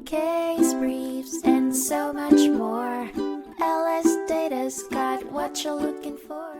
case briefs, and so much more. LSData's got what you're looking for.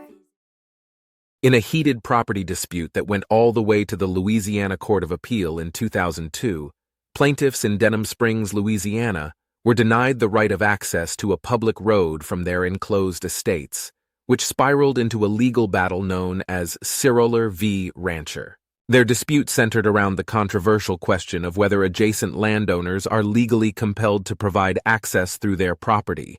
In a heated property dispute that went all the way to the Louisiana Court of Appeal in 2002, plaintiffs in Denham Springs, Louisiana, were denied the right of access to a public road from their enclosed estates, which spiraled into a legal battle known as Sceroler v. Rancher. Their dispute centered around the controversial question of whether adjacent landowners are legally compelled to provide access through their property,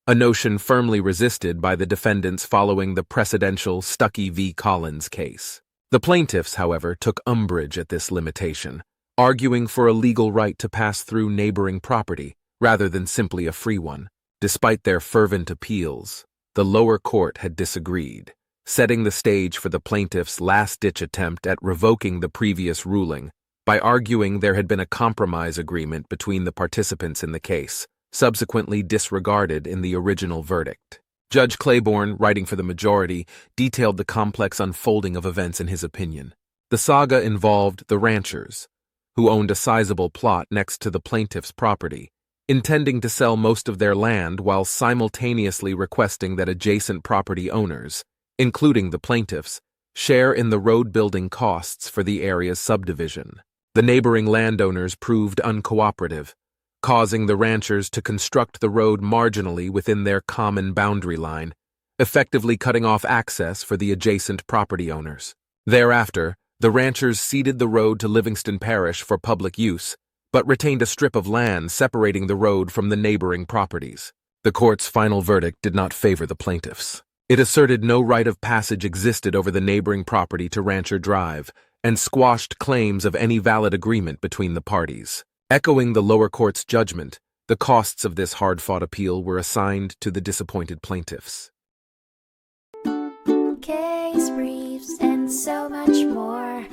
a notion firmly resisted by the defendants following the precedential Stuckey v. Collins case. The plaintiffs, however, took umbrage at this limitation, arguing for a legal right to pass through neighboring property rather than simply a free one. Despite their fervent appeals, the lower court had disagreed, setting the stage for the plaintiffs' last-ditch attempt at revoking the previous ruling by arguing there had been a compromise agreement between the participants in the case, subsequently disregarded in the original verdict. Judge Claiborne, writing for the majority, detailed the complex unfolding of events in his opinion. The saga involved the ranchers, who owned a sizable plot next to the plaintiff's property, intending to sell most of their land while simultaneously requesting that adjacent property owners, including the plaintiffs, share in the road-building costs for the area's subdivision. The neighboring landowners proved uncooperative, causing the ranchers to construct the road marginally within their common boundary line, effectively cutting off access for the adjacent property owners. Thereafter, the ranchers ceded the road to Livingston Parish for public use, but retained a strip of land separating the road from the neighboring properties. The court's final verdict did not favor the plaintiffs. It asserted no right of passage existed over the neighboring property to Rancher Drive, and squashed claims of any valid agreement between the parties. Echoing the lower court's judgment, the costs of this hard-fought appeal were assigned to the disappointed plaintiffs. Case briefs, and so much more.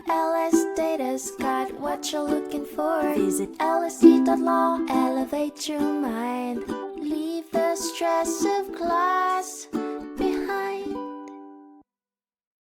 LSData's got what you're looking for. Visit lsd.law, elevate your mind. Leave the stress of class.